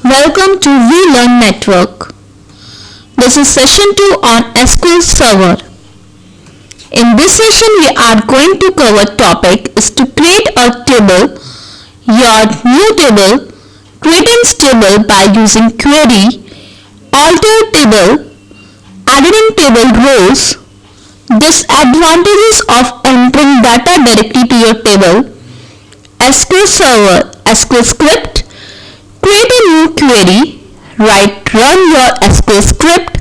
Welcome to VLearn Network. This is session 2 on SQL Server. In this session we are going to cover topic is to create a table, your new table, creating table by using query, alter table, adding table rows, disadvantages of entering data directly to your table, SQL Server, SQL script, create a new query, run your SQL script,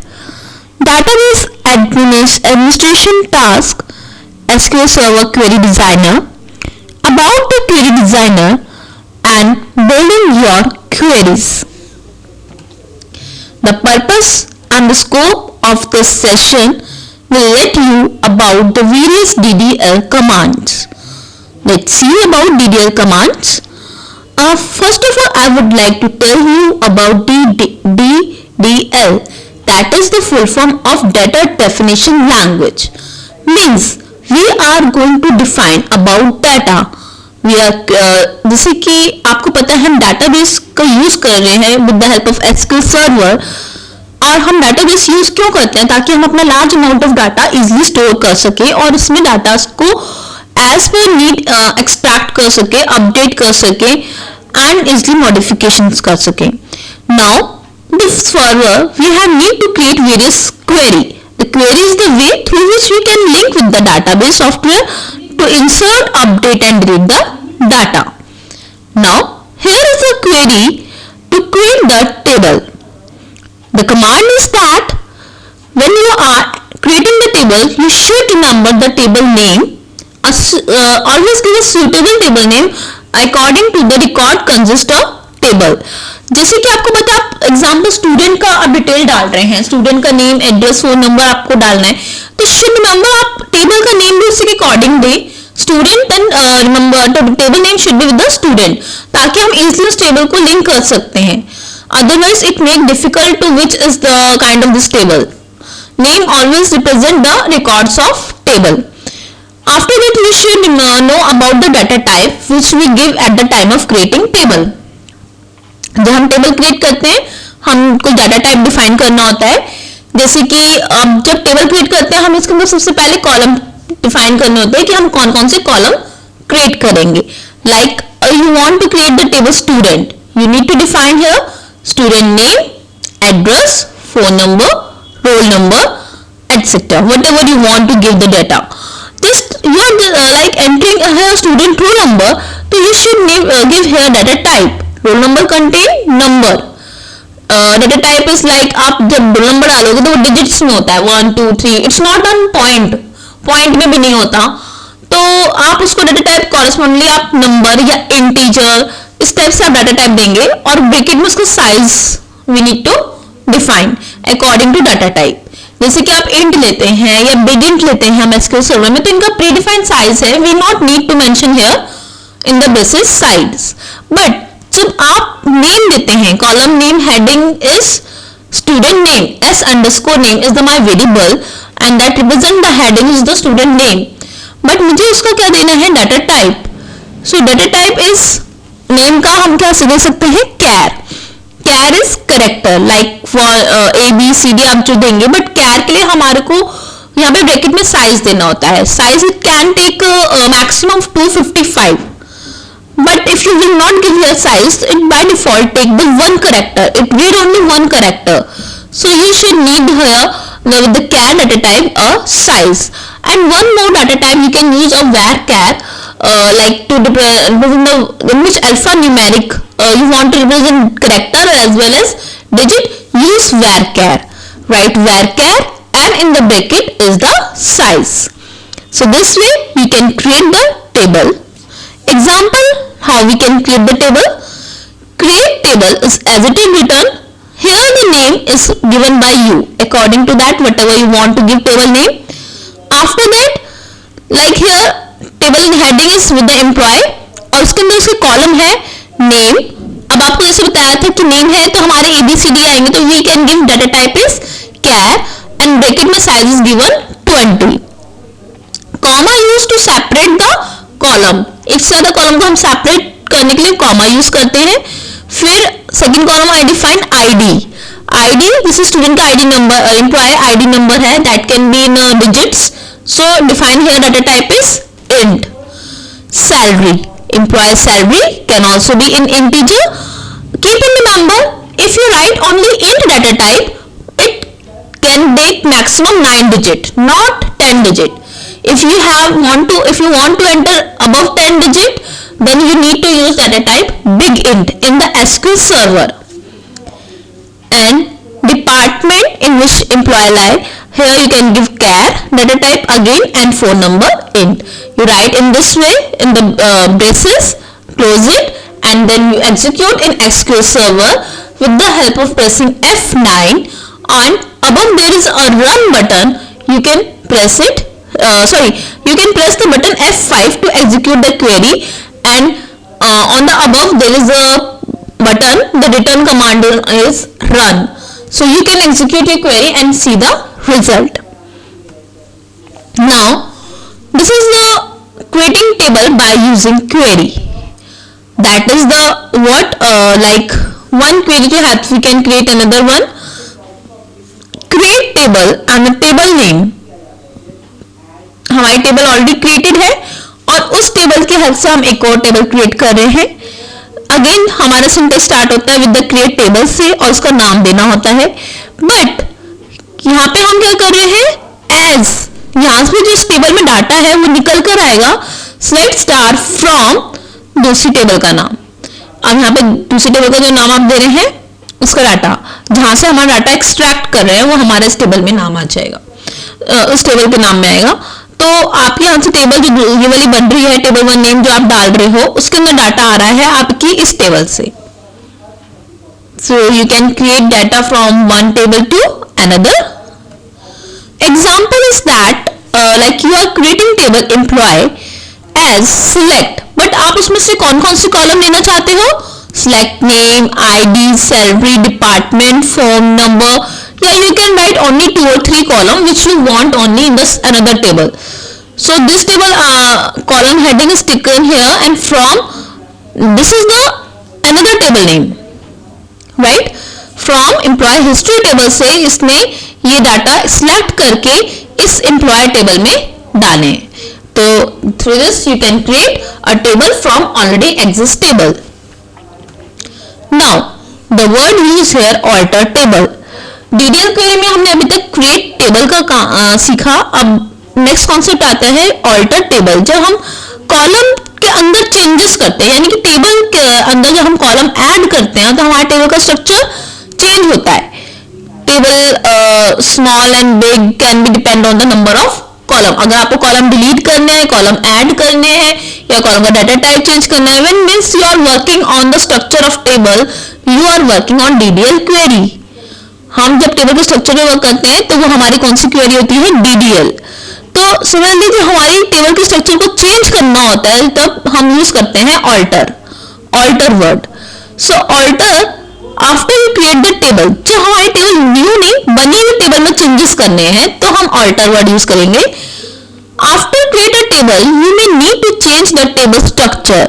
database administration task, SQL Server Query Designer, about the Query Designer, and building your queries. The purpose and the scope of this session will let you about the various DDL commands. Let's see about DDL commands. First of all, I would like to tell you about DDL, that is the full form of Data Definition Language. Means we are going to define about data. जैसे कि आपको पता है हम database का use कर रहे हैं with the help of SQL Server, और हम database यूज क्यों करते हैं? ताकि हम अपना large amount of data easily store कर सके और इसमें डाटा को as per need extract कर सके, update कर सके and easily modifications कर सके. Now this server we have need to create various query. The query is the way through which we can link with the database software to insert, update and delete the data. Now here is a query to create the table. The command is that when you are creating the table, you should remember the table name. Always give a suitable table name according to the record consist of table. जैसे कि आपको पता आप example student का आप detail डाल रहे हैं, स्टूडेंट का नेम, एड्रेस, फोन नंबर आपको डालना है, तो शुड रिमेंबर आप टेबल का नेम भी उसी के according they student and remember table name should be with the student, ताकि हम इजीली उस टेबल को लिंक कर सकते हैं. Otherwise it make difficult to which is the kind of this table. Name always represent the records of table. After that we should know about the data type which we give at the time of creating table. जब हम table create करते हैं हम कुछ data type define करना होता है. जैसे कि अब जब टेबल क्रिएट करते हैं हम इसके अंदर सबसे पहले कॉलम डिफाइन करने होते हैं कि हम कौन कौन से कॉलम क्रिएट करेंगे. Like you want to create the table student, you need to define here student name, address, phone number, roll number etc. whatever you want to give the data. Just you are like entering here student roll number, so you should give here data type. Roll number contain number. Data type is like आप जब roll number डालोगे तो वो digits में होता है 1 2 3. It's not on point में भी नहीं होता, तो आप उसको data type correspondingly आप number या integer इस टाइप से आप data type देंगे और ब्रैकेट में उसका size we need to define according to data type. जैसे कि आप int लेते हैं या big int लेते हैं हम SQL सर्वर में, तो इनका predefined size है, we not need to mention here in the basis size. But जब आप name देते हैं, column name heading is student name, s underscore name is the my variable and that represent the heading is the student name. But मुझे उसका क्या देना है? data type. So data type is name का हम क्या दे सकते हैं? char. char is character like for a b c d आप जो देंगे, बट char के लिए हमारे को यहाँ पे ब्रैकेट में साइज देना होता है. Size it can take maximum 255, but if you will not give your size, it by default take the one character, it read only one character. So you should need here with the char data type a size. And one more data type you can use a varchar, like to represent the which alphanumeric you want to represent character as well as digit, use varchar. Write varchar and in the bracket is the size. So this way we can create the table. Example how we can create the table. Create table is as it is written. Here the name is given by you. According to that whatever you want to give table name. After that like here table heading is with the employee और उसके अंदर उसके column है name. अब आपको जैसे बताया था कि name है तो हमारे ABCD आएंगे, तो we can give data type is char and bracket में size is given 20. Comma used to separate the column. एक से ज्यादा कॉलम को हम सेपरेट करने के लिए कॉमा यूज करते हैं. फिर second column I define ID. ID, this is student का ID number, employee ID number है, that can be in digits. So define here data type is int. Salary, employee salary can also be in integer. Keep in remember, if you write only int data type, it can take maximum 9 digit, not 10 digit. If you want to enter above 10 digit, then you need to use data type big int in the SQL server. And department in which employee lie, here you can give care data type again and phone number int. You write in this way in the braces, close it, and then you execute in SQL server with the help of pressing F9, and above there is a run button. You can press it, you can press the button F5 to execute the query, and on the above there is a button, the return command is run. So you can execute your query and see the result. Now this is the creating table by using query. That is the like one query to have, we can create another one. Create table and the table name. हमारी table already created है और उस table के help से हम एक और table create कर रहे हैं. अगेन हमारा सिंटेक्स स्टार्ट होता है विद द क्रिएट टेबल से और उसका नाम देना होता है. बट यहाँ पे हम क्या कर रहे हैं, एज यहाँ पे जो इस टेबल में डाटा है वो निकल कर आएगा सेलेक्ट स्टार फ्रॉम दूसरी टेबल का नाम. अब यहाँ पे दूसरी टेबल का जो नाम आप दे रहे हैं उसका डाटा, जहां से हमारा डाटा एक्सट्रैक्ट कर रहे हैं वो हमारे इस टेबल में नाम आ जाएगा, उस टेबल के नाम में आएगा. तो आपके यहाँ से टेबल जो ये वाली बन रही है, टेबल 1 नेम जो आप डाल रहे हो, उसके अंदर डाटा आ रहा है आपकी इस टेबल से. So you can create data from one table to another. Example is that like you are creating table employ as select, but आप उसमें से कौन कौन सी कॉलम लेना चाहते हो, select name, ID, salary, department, phone number, या you can write only 2 or 3 column which you want only in this another table. So this table column heading is taken here, and from this is the another table name, right? From employee history table से इसने ये data select करके इस employee table में डाले. तो through this you can create a table from already exist table. Now the word used here alter table. DDL query में हमने अभी तक क्रिएट टेबल का सीखा. अब नेक्स्ट कॉन्सेप्ट आता है ऑल्टर टेबल. जब हम कॉलम के अंदर चेंजेस करते हैं, यानी कि टेबल के अंदर जब हम कॉलम ऐड करते हैं तो हमारे टेबल का स्ट्रक्चर चेंज होता है. Table small and big can be depend on the number of column. अगर आपको कॉलम डिलीट करने हैं, कॉलम ऐड करने हैं, या कॉलम का डाटा टाइप चेंज करना है, when means you are working on the structure of table, you are working on DDL query. हम जब टेबल के स्ट्रक्चर में वर्क करते हैं तो वो हमारी कौन सी क्वेरी होती है, DDL. तो सिमिलरली जो हमारी टेबल के स्ट्रक्चर को चेंज करना होता है तब हम यूज करते हैं alter word. So alter after you create the table, जब हमारी टेबल न्यू नहीं बनी हुई टेबल में चेंजेस करने हैं तो हम ऑल्टर वर्ड यूज करेंगे. After create a table you may need to change the table structure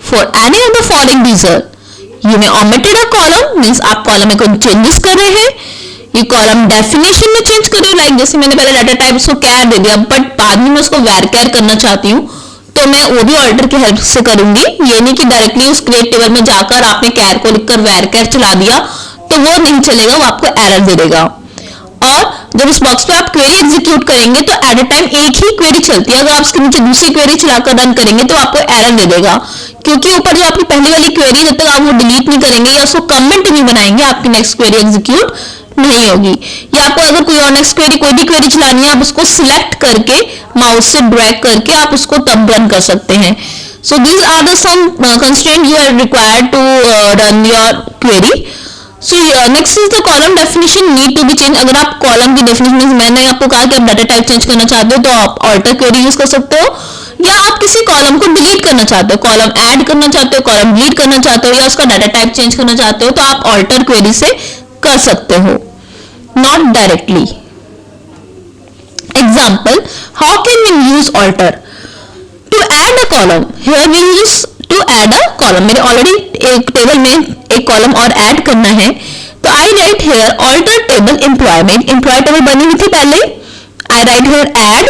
for any of the following reason. You may omitted a column, means आप कॉलम में कोई चेंजेस कर रहे हैं. ये कॉलम डेफिनेशन में change कर रहे हो, लाइक जैसे मैंने पहले डाटा टाइप उसको कैर दे दिया, बट बाद में मैं उसको वैर कैर करना चाहती हूँ तो मैं वो भी ऑल्टर की हेल्प से करूंगी. ये नहीं कि डायरेक्टली उस क्रिएट टेबल में जाकर आपने कैर को लिखकर वैर कैर चला दिया तो वो नहीं चलेगा, वो आपको एरर दे देगा. और जब इस बॉक्स पे आप क्वेरी एग्जीक्यूट करेंगे तो एट अ टाइम एक ही क्वेरी चलती है. अगर आप इसके नीचे दूसरी क्वेरी चलाकर रन करेंगे तो आपको एरर दे देगा, क्योंकि ऊपर जो आपकी पहली वाली क्वेरी जब तक आप वो डिलीट नहीं करेंगे या उसको कमेंट नहीं बनाएंगे आपकी नेक्स्ट क्वेरी एग्जीक्यूट नहीं होगी. या आपको अगर कोई और नेक्स्ट क्वेरी कोई भी क्वेरी चलानी है, आप उसको सिलेक्ट करके माउस से ड्रैग करके आप उसको तब रन कर सकते हैं. So these are the some constraint you are required to run your query. So next is the column definition need to be change. अगर आप कॉलम की डेफिनेशन, मैंने आपको कहा कि आप डाटा टाइप चेंज करना चाहते हो तो आप ऑल्टर क्वेरी यूज कर सकते हो, या आप किसी कॉलम को डिलीट करना चाहते हो, कॉलम ऐड करना चाहते हो, कॉलम डिलीट करना चाहते हो, या उसका डाटा टाइप चेंज करना चाहते हो तो आप ऑल्टर क्वेरी से कर सकते हो, not directly. Example, how can we use alter? To add a column, here we use to add a column, मेरे ऑलरेडी एक टेबल में एक कॉलम और ऐड करना है, तो I write here alter table employ में एम्प्लॉय टेबल बनी हुई थी पहले, I write here add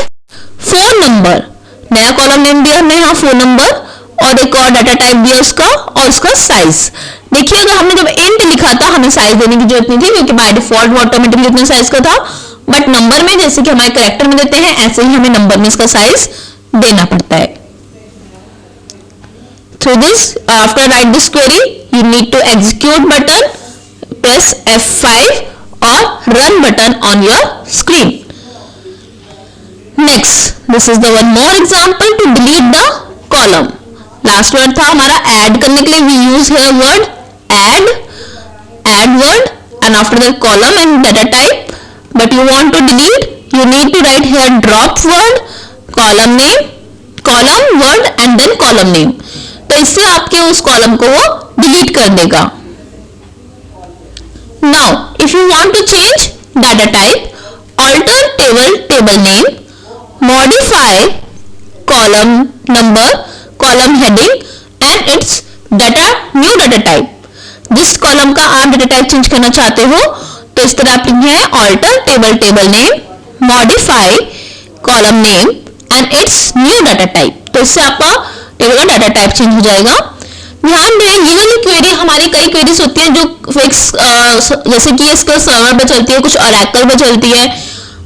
phone number, नया कॉलम नेम दिया हमने यहाँ फोन नंबर, और एक और डाटा टाइप दिया उसका और उसका साइज। देखिए अगर हमने जब इंट लिखा था हमें साइज देने की जरूरत नहीं थी क्योंकि बाय डिफॉल्ट ऑटोमेटिकली इतने साइज का था, बट नंबर में जैसे कि हमारे कैरेक्टर में देते हैं ऐसे ही हमें नंबर में इसका साइज देना पड़ता है। Through this after write this query you need to execute button, press F5 और run button on your screen. Next this is the one more example to delete the column. Last word था हमारा add करने के लिए, we use here word add word and after that column and data type, but you want to delete you need to write here drop word, column name, column word and then column name, तो इससे आपके उस column को वो delete कर देगा। Now if you want to change data type, alter table name, modify column number, column heading and its new data type. जिस column का आप डाटा टाइप चेंज करना चाहते हो तो इस तरह आप लिखना है alter table name, modify column name and its new data type, तो इससे आपका टेबल का डाटा टाइप चेंज हो जाएगा। ध्यान दें ये वाली क्वेरी हमारी कई क्वेरीज होती हैं जो फिक्स जैसे कि इसका सर्वर पे चलती है, कुछ ओरेकल पे चलती है,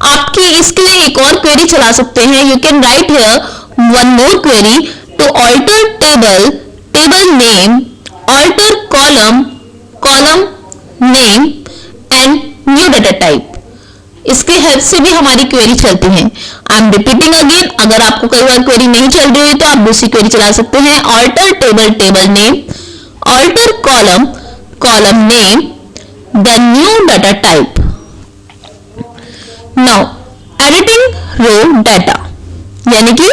आपकी इसके लिए एक और क्वेरी चला सकते हैं। You can write here one more query to alter table name, alter column name and new data type, इसके हेल्प से भी हमारी क्वेरी चलती है। आई एम रिपीटिंग अगेन, अगर आपको कई बार क्वेरी नहीं चल रही है तो आप दूसरी क्वेरी चला सकते हैं, alter table name, alter column name then new data type. Now editing row data, यानी कि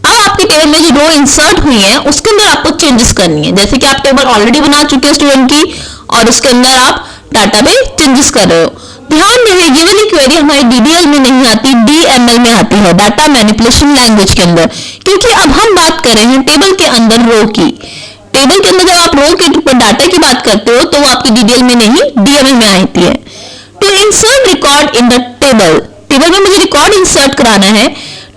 अब आपके टेबल में जो रो इंसर्ट हुई है उसके अंदर आपको चेंजेस करनी है। जैसे कि आप टेबल ऑलरेडी बना चुके हैं स्टूडेंट की और उसके अंदर आप डाटा में चेंजेस कर रहे हो। ध्यान दें ये वाली क्वेरी हमारी DDL में नहीं आती, DML में आती है, डाटा मैनिपुलेशन लैंग्वेज के अंदर, क्योंकि अब हम बात कर रहे हैं टेबल के अंदर रो की। टेबल के अंदर जब आप रो के डाटा की बात करते हो तो वो आपकी DDL में नहीं DML में आती है। To insert record in the table में मुझे रिकॉर्ड इंसर्ट कराना है,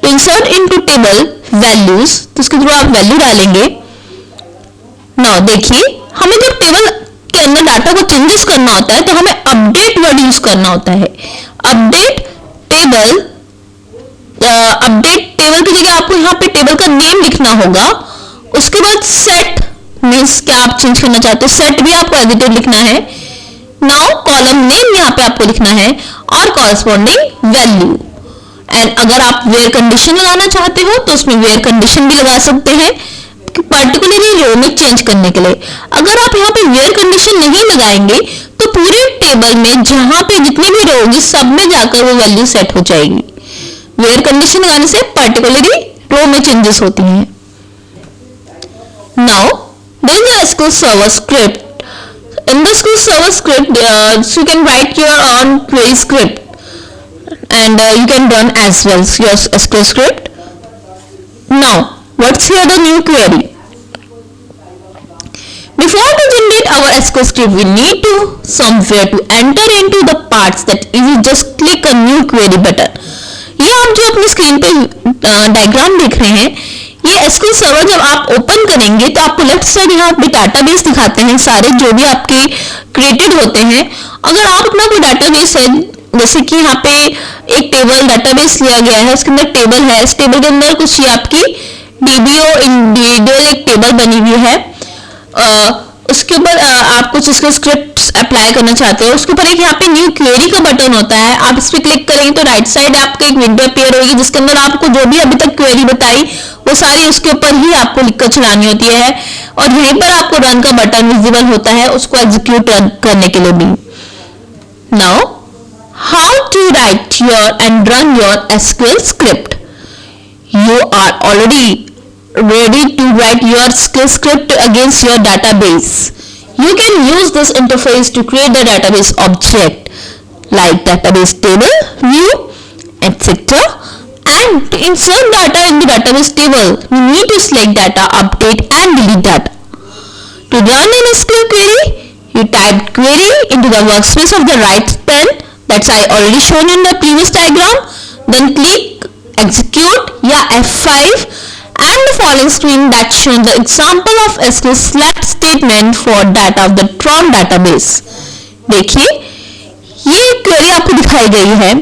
to insert into table values, तो उसके थ्रू आप वैल्यू डालेंगे। नाउ देखिए हमें जब टेबल के अंदर डाटा को चेंजेस करना होता है तो हमें अपडेट वर्ड यूज करना होता है। अपडेट टेबल की जगह आपको यहाँ पे टेबल का नेम लिखना होगा। उसके बाद सेट मीन्स क्या आप चेंज करना चाहते हो, सेट भी आपको एडिटेड लिखना है। नाउ कॉलम नेम यहाँ पे आपको लिखना है और कॉरस्पॉन्डिंग वैल्यू। एंड अगर आप वेयर कंडीशन लगाना चाहते हो तो उसमें वेयर कंडीशन भी लगा सकते हैं पर्टिकुलरली रो में चेंज करने के लिए। अगर आप यहाँ पे वेयर कंडीशन नहीं लगाएंगे तो पूरे टेबल में जहां पे जितनी भी रो होगी सब में जाकर वो वैल्यू सेट हो जाएगी। वेयर कंडीशन लगाने से पर्टिकुलरली रो में चेंजेस होती हैं। Now there is a SQL server script. In the SQL server script, you can write your own query script, and you can run as well your SQL script. Now, what's here the new query? Before to generate our SQL script, we need to somewhere to enter into the parts that easy. Just click a new query button. ये आप जो अपनी screen पे diagram देख रहे हैं, ये SQL server जब आप ओपन करेंगे तो आपको लेफ्ट साइड यहाँ पे डाटाबेस दिखाते हैं सारे जो भी आपके क्रिएटेड होते हैं। अगर आप अपना कोई डाटाबेस है, जैसे कि यहाँ पे एक टेबल डाटाबेस लिया गया है, उसके अंदर टेबल है, इस टेबल के अंदर कुछ ये आपकी DBO इंडिविजुअल एक टेबल बनी हुई है, उसके ऊपर आप कुछ इसके स्क्रिप्ट्स अप्लाई करना चाहते हो, उसके ऊपर एक यहाँ पे न्यू क्वेरी का बटन होता है। आप इस पे क्लिक करेंगे तो राइट साइड आपको एक विंडो अपीयर होगी जिसके अंदर आपको जो भी अभी तक क्वेरी बताई वो सारी उसके ऊपर ही आपको लिखकर चलानी होती है, और यहीं पर आपको रन का बटन विजिबल होता है उसको एग्जीक्यूट करने के लिए भी। Now how to write your and run your SQL script. You are already ready to write your SQL script against your database. You can use this interface to create the database object like database table, view, etc. and And to insert data in the database table, we need to select data, update and delete data. To run an SQL query, you type query into the workspace of the right pane, that's I already shown in the previous diagram. Then click execute या F5 and the following screen that shows the example of SQL select statement for data of the from database. देखिए ये query आपको दिखाई गई है.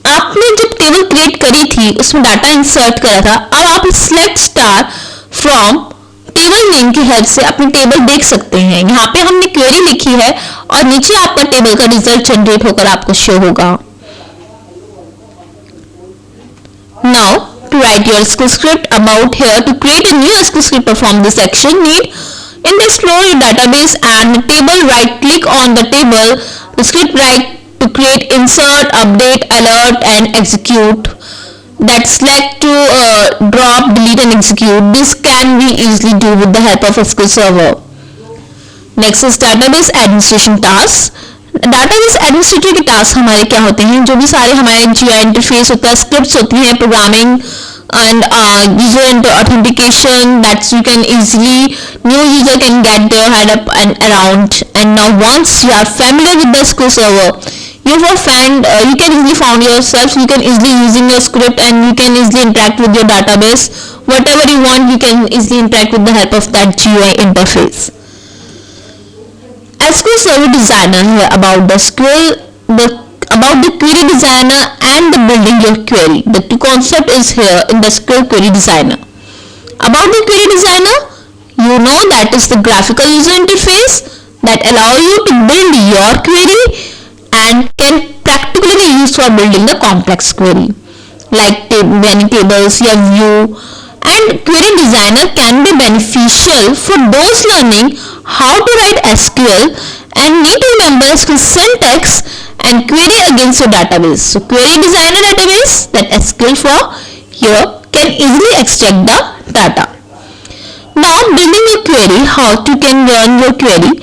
आपने जब table create करी थी उसमें डाटा इंसर्ट करा था. अब आप select star from table name की हेल्प से अपनी टेबल देख सकते हैं. यहाँ पे हमने क्वेरी लिखी है और नीचे आपका टेबल का रिजल्ट जनरेट होकर आपको शो होगा. Now to write your SQL script about here, to create a new SQL script perform this action, need in the explore your database and table, right click on the table, the script write to create insert, update, alert and execute. That select to drop, delete and execute. This can be easily do with the help of SQL Server. Next is database administration tasks. Database administrator के task हमारे क्या होते हैं, जो भी सारे हमारे GUI interface होता है, स्क्रिप्ट्स होती हैं, programming and user authentication, that you can easily, new user can get their head up and around. And now once you are familiar with the SQL Server, you can easily found yourself, you can easily using your script and you can easily interact with your database. Whatever you want, you can easily interact with the help of that GUI interface. SQL Server Designer here about the query designer and the building your query. The two concept is here in the SQL Query Designer. About the query designer, you know that is the graphical user interface that allow you to build your query and can practically be used for building the complex query like many tables, your view. And query designer can be beneficial for those learning how to write SQL and need to remember SQL syntax and query against your database. So query designer database, that SQL for here, can easily extract the data. Now building your query, how to can run your query.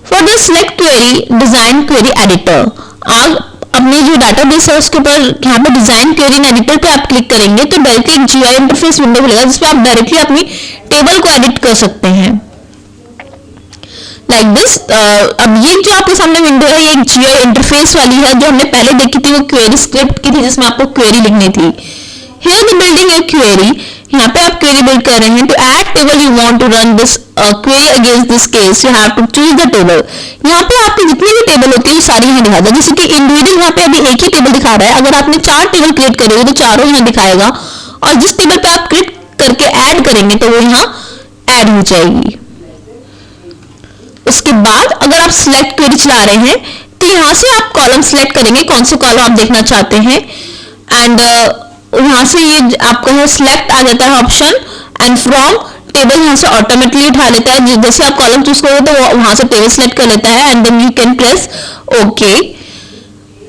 For the select query, design query editor. आप अपने जो database है उसके ऊपर यहाँ पे design query editor पे आप क्लिक करेंगे तो डायरेक्टली एक GUI इंटरफेस विंडो खुलेगा जिसपे आप डायरेक्टली अपनी टेबल को एडिट कर सकते हैं लाइक दिस. अब ये जो आपके सामने विंडो है ये एक GUI इंटरफेस वाली है. जो हमने पहले देखी थी वो क्वेरी स्क्रिप्ट की थी जिसमें आपको क्वेरी लिखनी थी. Here the building a query, यहाँ पे आप क्वेरी बिल्ड कर रहे हैं. To add table you want to run this query against this case, you have to choose the table. यहाँ पे आपकी जितनी भी टेबल होती है वो सारी यहाँ दिखाता है. जैसे कि इंडिविजुअल यहाँ पे अभी एक ही टेबल दिखा रहा है. अगर आपने 4 टेबल क्रिएट करे तो चारों यहाँ दिखाएगा और जिस टेबल पे आप क्रिएट करके ऐड करेंगे तो वो यहाँ ऐड हो जाएगी. उसके बाद अगर आप सिलेक्ट क्वेरी चला रहे हैं तो यहाँ से आप कॉलम सिलेक्ट करेंगे कौन से कॉलम आप देखना चाहते हैं एंड यहाँ से ये आपका है सिलेक्ट आ जाता है ऑप्शन एंड फ्रॉम टेबल यहाँ से ऑटोमेटिकली उठा लेता है. जैसे आप कॉलम चूज करोगे तो वहां से टेबल सिलेक्ट कर लेता है and then you can press okay.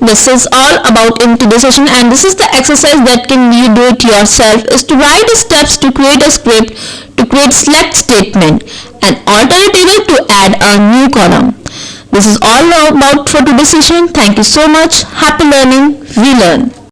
This is all about in today's session and this is the exercise that can you do it yourself is to write the steps to create a script to create select statement and alter a table to add a new column. This is all about for today's session. Thank you so much. Happy learning. We learn.